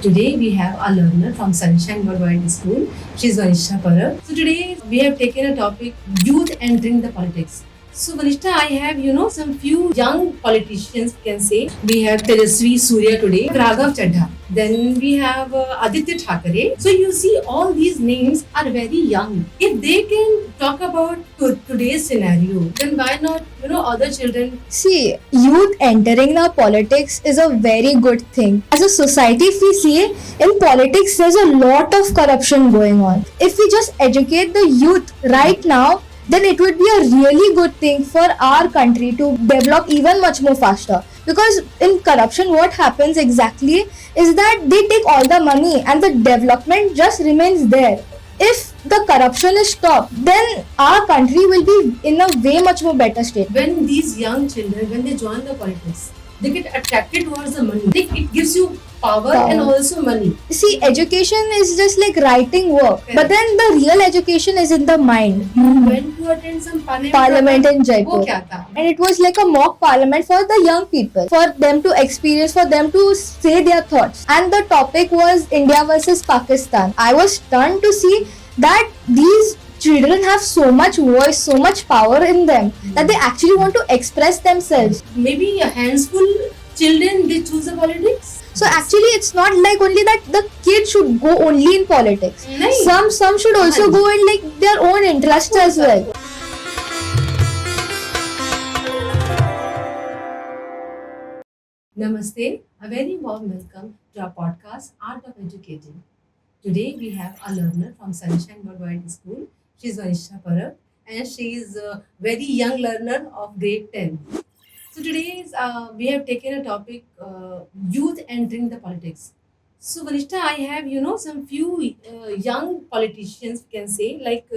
Today we have a learner from Sunshine Worldwide School. She's Vanisha Parab. So today we have taken a topic, youth entering the politics. So Vanisha, I have some few young politicians can say. We have Tejasvi Surya today, Raghav Chadha. Then we have Aditya Thackeray. So you see all these names are very young. If they can talk about today's scenario, then why not other children? See, youth entering the politics is a very good thing. As a society, if we see in politics, there's a lot of corruption going on. If we just educate the youth right now, then it would be a really good thing for our country to develop even much more faster. Because in corruption, what happens exactly is that they take all the money and the development just remains there. If the corruption is stopped, then our country will be in a way much more better state. When these young children, when they join the politics, they get attracted towards the money. It gives you power and also money. See, education is just like writing work, but then the real education is in the mind. You went to attend some Parliament in Jaipur. वो क्या था? And it was like a mock parliament for the young people, for them to experience, for them to say their thoughts. And the topic was India versus Pakistan. I was stunned to see that these children have so much voice, so much power in them that they actually want to express themselves. Maybe a handful children they choose the politics. So actually, it's not like only that the kid should go only in politics. नहीं. Some should also go in like their own interests as well. Namaste, a very warm welcome to our podcast, Art of Educating. Today we have a learner from Sunshine Worldwide School. She's Vanisha Parab and she is a very young learner of grade 10. So today we have taken a topic, youth entering the politics. So Vanisha, I have some few young politicians can say like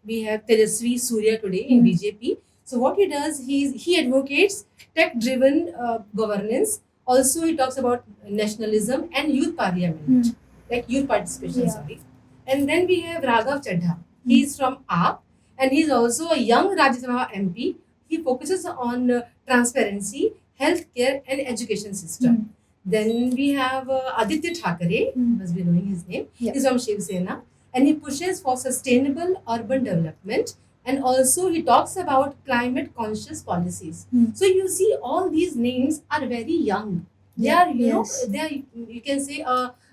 we have Tejasvi Surya today in BJP. So what he does, he advocates tech-driven governance. Also, he talks about nationalism and youth parliament, like youth participation. Yeah. Sorry. And then we have Raghav Chadha. He's from AAP and he's also a young Rajya Sabha MP. He focuses on transparency, healthcare, and education system. Then we have Aditya Thackeray, you must be knowing his name. Yeah. He's from Shiv Sena, and he pushes for sustainable urban development. And also, he talks about climate conscious policies. So you see, all these names are very young. They are, Yes. they are. You can say,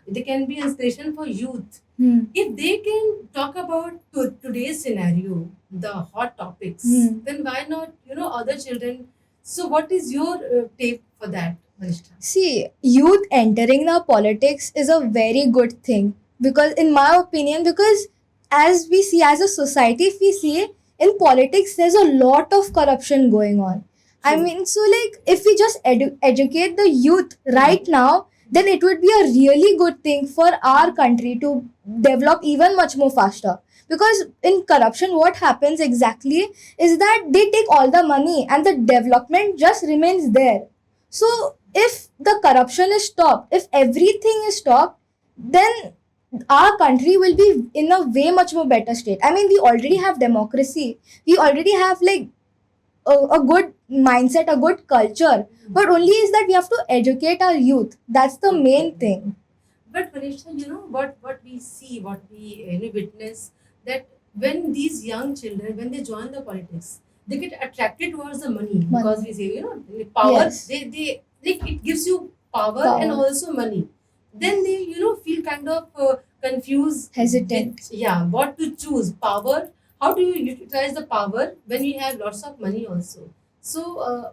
they can be inspiration for youth. Hmm. If they can talk about today's scenario, the hot topics, then why not, other children? So, what is your take for that, Vanishta? See, youth entering the politics is a very good thing because, in my opinion, because as we see as a society, if we see in politics, there's a lot of corruption going on. I True. mean, so like if we just educate the youth right now, then it would be a really good thing for our country to develop even much more faster. Because in corruption, what happens exactly is that they take all the money and the development just remains there. So if the corruption is stopped, if everything is stopped, then our country will be in a way much more better state. I mean, we already have democracy. We already have like a good mindset, a good culture. But only is that we have to educate our youth. That's the main thing. But Vanishta, what we see, what we witness, that when these young children, when they join the politics, they get attracted towards the money because we say, the power. Yes. They it gives you power, Power. and also money. Then they feel kind of confused, Hesitant. with, what to choose, power. How do you utilize the power when you have lots of money also? So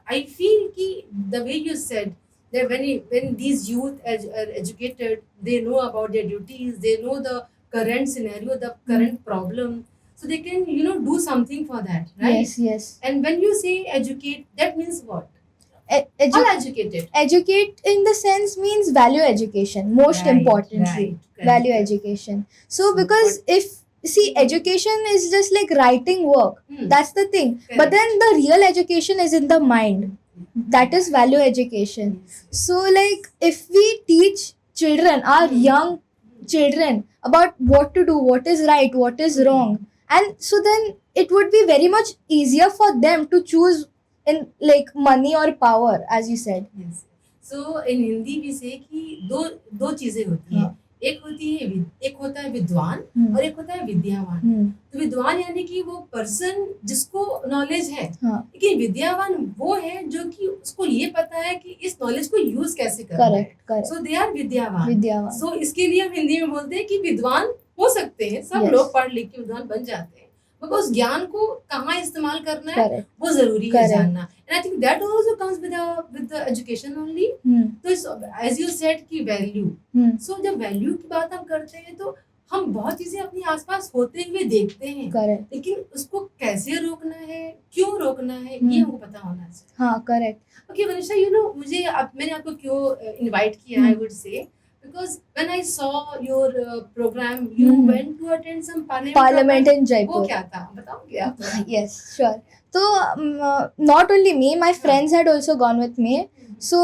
I feel ki the way you said that when these youth are educated, they know about their duties, they know the current scenario, the current problem, so they can do something for that, right? Yes, yes. And when you say educate, that means what? E- edu- All educated. educate in the sense means value education, most Right, importantly. right, correct, Value correct. education. So So, because if see education is just like writing work, that's the thing. But Correct. then the real education is in the mind. That is value education. So like if we teach children, our young children, about what to do, what is right, what is wrong, and so then it would be very much easier for them to choose in like money or power, as you said. Yes. सो इन हिंदी भी से कि दो दो चीजें होती हैं. हाँ. एक होती है एक होता है विद्वान और एक होता है विद्यावान. तो विद्वान यानी कि वो पर्सन जिसको नॉलेज है. हाँ. लेकिन विद्यावान वो है जो कि उसको ये पता है कि इस नॉलेज को यूज कैसे करना है. Correct correct. So they are विद्यावान. विद्यावान. सो इसके लिए हम हिंदी में बोलते हैं कि विद्वान हो सकते हैं सब Yes. लोग पढ़ लिख के विद्वान बन जाते हैं. बिकॉज ज्ञान को कहाँ इस्तेमाल करना है करेक्ट. वो जरूरी है Correct. जानना. And I think that also comes with the education only. तो एज यू सेड कि वैल्यू. सो जब वैल्यू की बात हम करते हैं तो हम बहुत चीजें अपने आसपास होते हुए देखते हैं. करेक्ट. लेकिन उसको कैसे रोकना है, क्यों रोकना है, ये हमको पता होना चाहिए. हाँ करेक्ट. ओके वनिशा, यू नो मुझे मैंने आपको क्यों इनवाइट किया, I would say because when I saw your program, you went to attend some Parliament in वो Jaipur. क्या था बताओगे आप? Yes, sure. So not only me, my friends had also gone with me. So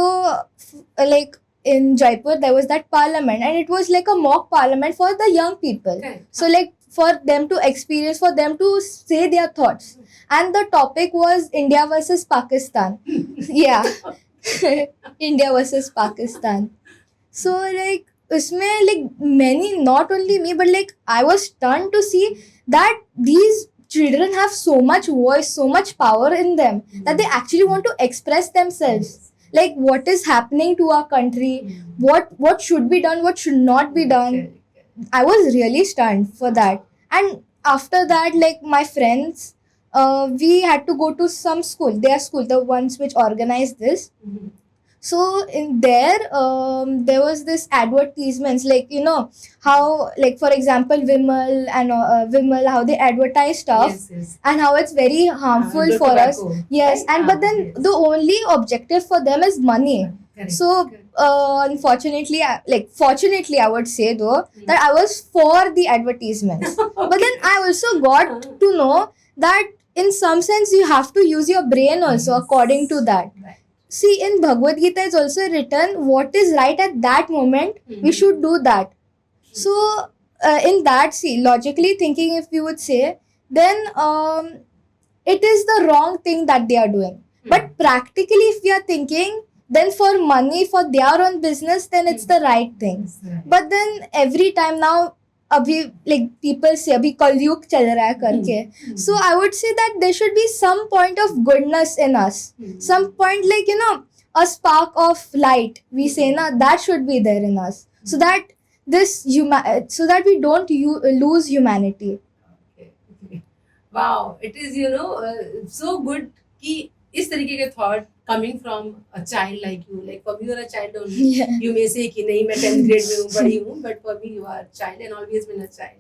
like in Jaipur there was that parliament, and it was like a mock parliament for the young people. Okay. So like for them to experience, for them to say their thoughts, and the topic was India versus Pakistan. Yeah. India versus Pakistan. So like उसमें like many, not only me, but like I was stunned to see that these children have so much voice, so much power in them, that they actually want to express themselves. Like what is happening to our country, what should be done, what should not be done. I was really stunned for that. And after that, like my friends, we had to go to some school, their school, the ones which organized this. So in there, there was this advertisements, like you know how, like for example, Vimal, how they advertise stuff, Yes. and how it's very harmful The for us. tobacco, Yes, right? and but then Yes. the only objective for them is money. Correct. So unfortunately, fortunately, I would say though that I was for the advertisements. But then I also got to know that in some sense you have to use your brain also according to that. Right. See, in Bhagavad Gita it's also written what is right at that moment, we should do that. So in that, see, logically thinking, if we would say, then it is the wrong thing that they are doing. But practically if we are thinking, then for money, for their own business, then it's the right thing. Right. But then every time now, अभी like people say अभी कलयुग चल रहा है करके, so I would say that there should be some point of goodness in us, some point, like you know, a spark of light, we say na, that should be there in us, so that so that we don't lose humanity. Okay. Wow, it is, you know, so good कि इस तरीके के thought coming from a child like you. Like for me, you are a child only. Yeah. You may say कि नहीं मैं 10th grade में हूँ, बड़ी हूँ, but for me you are a child and always been a child.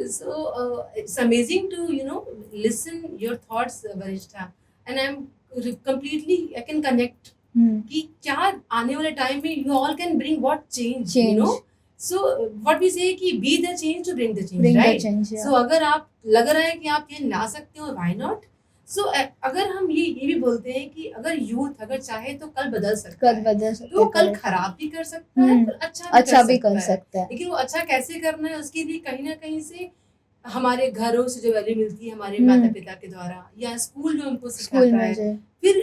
So it's amazing to, you know, listen your thoughts, Varishta, and I can connect कि क्या आने वाले time में you all can bring what change. You know. So what we say कि be the change to bring the change, Bring right? the change, yeah. So अगर आप लग रहा है कि आप ये ला सकते हो, why not? So अगर हम ये भी बोलते हैं कि अगर यूथ अगर चाहे तो कल बदल सकता है, तो वो कल खराब भी कर सकता है, पर अच्छा भी कर सकता है. लेकिन वो अच्छा कैसे करना है उसके लिए कहीं ना कहीं से हमारे घरों से जो वैल्यू मिलती है, हमारे माता पिता के द्वारा, या स्कूल जो हमको सिखाता है, फिर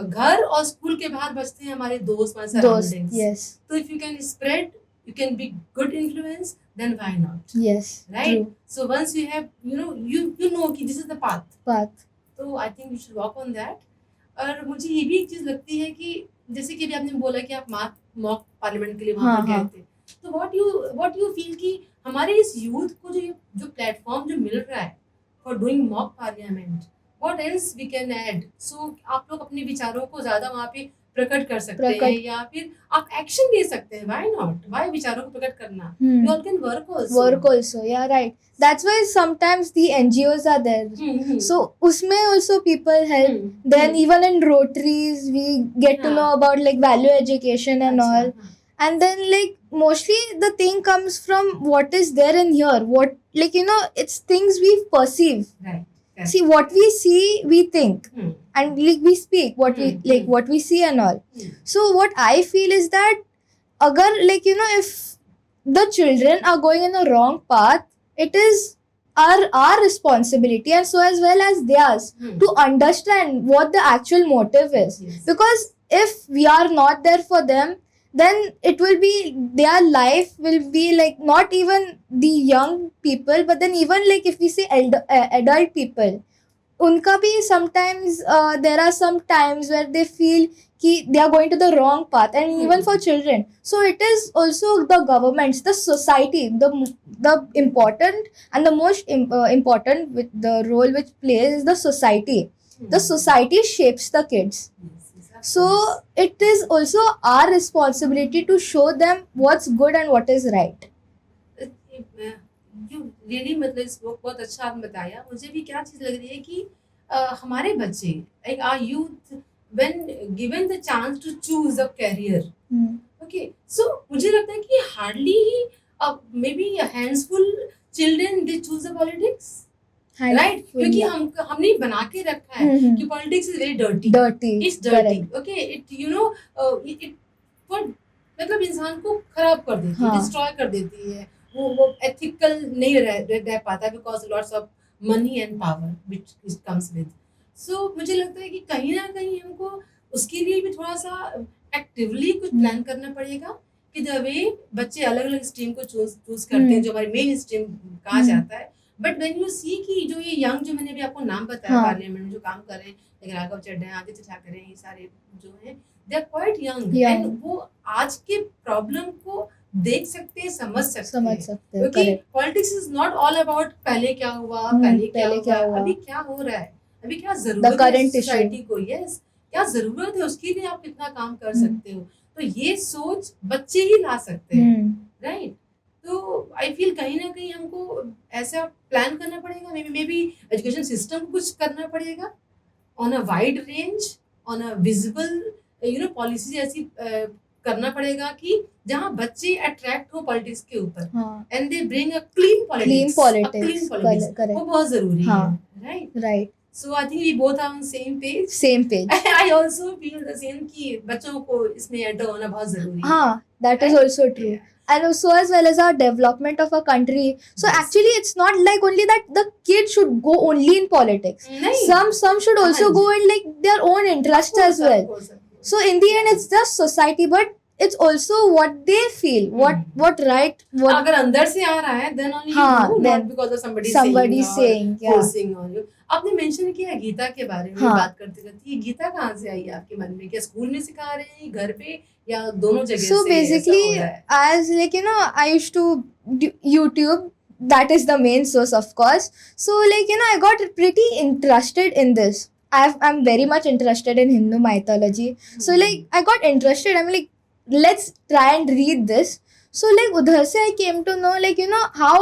घर और स्कूल के बाहर बचते हैं हमारे दोस्त, हमारे सराउंडिंग्स. तो if you can spread, you can be good influence, then why not? Yes, right? True. So once you have, you know कि this is the path. तो I think you should walk on that. और मुझे ये भी एक चीज लगती है कि जैसे कि अभी आपने बोला कि आप मॉक पार्लियामेंट के लिए वहाँ गए थे, तो what you feel कि हमारे इस यूथ को जो प्लेटफॉर्म जो मिल रहा है for doing mock parliament, what else we can add? So आप लोग अपने विचारों को ज्यादा वहाँ पे प्रकट कर सकते हैं, या फिर आप एक्शन ले सकते हैं. Why not? Why विचारों को प्रकट करना? You all can work also. Yeah, right. That's why sometimes the NGOs are there. So उसमें also people help. Then even in Rotaries we get to know about like value education and all. And then like mostly the thing comes from what is there in here. What, like you know, it's things we perceive. Right. See, what we see, we think, and like we speak what we like, what we see and all. So what I feel is that agar, like you know, if the children are going in a wrong path, it is our responsibility, and so as well as theirs, to understand what the actual motive is. Yes. Because if we are not there for them, then it will be, their life will be like, not even the young people, but then even like if we say adult people, उनका भी sometimes there are some times where they feel कि they are going to the wrong path, and even for children. So it is also the governments, the society, the important and the most important with the role which plays is the society. The society shapes the kids. So it is also our responsibility to show them what's good and what is right. You really मतलब इस book बहुत अच्छा आपने बताया। मुझे भी क्या चीज़ लग रही है कि हमारे बच्चे like our youth when given the chance to choose a career, okay, so मुझे लगता है कि हार्डली ही may be handful children they choose the politics, right, क्योंकि हमने बना के रखा है कि politics is very dirty, it's dirty, okay, it you know it मतलब इंसान को खराब कर देती है, डिस्ट्रॉय कर देती है, वो एथिकल नहीं रह पाता because lots of money and power which it comes with. So मुझे लगता है कि कहीं ना कहीं हमको उसके लिए भी थोड़ा सा एक्टिवली कुछ प्लान करना पड़ेगा कि द वे बच्चे अलग अलग स्ट्रीम को चूज करते हैं जो हमारी मेन स्ट्रीम कहा जाता है, बट व्हेन यू सी कि जो ये यंग, जो मैंने भी आपको नाम बताया पार्लियामेंट में जो काम कर रहे हैं, like राघव चड्ढा, आदित्य ठाकरे, ये सारे जो हैं they are quite young and वो आज के प्रॉब्लम को देख सकते हैं, समझ सकते हैं, क्योंकि politics is not all about पहले क्या हुआ, पहले क्या हुआ, अभी क्या हो रहा है, अभी क्या जरूरत है सोसाइटी को, यस क्या जरूरत है, उसके लिए आप कितना काम कर सकते हो। तो ये सोच बच्चे ही ला सकते हैं, राइट। तो आई फील कहीं ना कहीं हमको ऐसा प्लान करना पड़ेगा, मे बी एजुकेशन सिस्टम को कुछ करना पड़ेगा on a wide range, on a visible you know policy ऐसी करना पड़ेगा कि जहाँ बच्चे अट्रैक्ट हो पॉलिटिक्स के ऊपर and they bring a clean politics, वो बहुत जरूरी है, right. So I think we both are on same page. I also feel the same कि बच्चों को इसमें enter होना बहुत जरूरी है. हाँ, that is also true. And also as well as our development of a country. So actually it's not like only that the kid should go only in politics. Some should also go in like their own interest as well. So in the end it's just society, but it's also what they feel, what right, what अगर अंदर से आ रहा है then only you know, not because of somebody saying forcing on you. आपने mention किया गीता के बारे में, बात करते करते, ये गीता कहाँ से आई आपके मन में? क्या स्कूल में सिखा रहे हैं, घर पे, या दोनों जगह से? So basically as like you know I used to YouTube, that is the main source of course. So like you know I got pretty interested in this. I'm very much interested in Hindu mythology. So like I got interested, I'm like let's try and read this. So like udhar se I came to know like you know how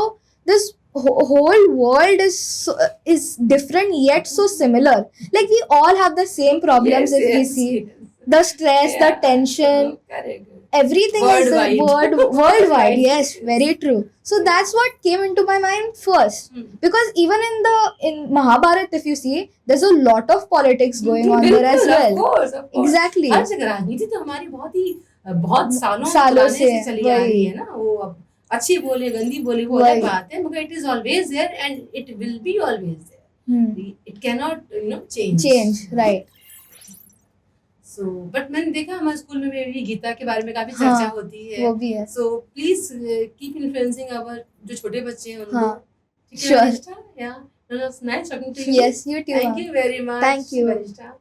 this whole world is different yet so similar. Like we all have the same problems, if we see the stress, the tension, everything worldwide. Is worldwide. Yes, very true. So that's what came into my mind first, because even in Mahabharata if you see there's a lot of politics going on there as well. Of course. Exactly. राजनीति तो हमारी बहुत सालों से चली आ रही है ना, वो अब अच्छी बोले गंदी बोले वो अलग बात है, मगर it is always there and it will be always there, it can not you know change, right. So but मैंने देखा हमारे स्कूल में भी गीता के बारे में काफी चर्चा होती है, वो भी है। So please keep influencing our जो छोटे बच्चे हैं उनको। Sure. Yeah, it was nice talking to you. Yes, you too. Thank you very much. Thank you. Vanishta.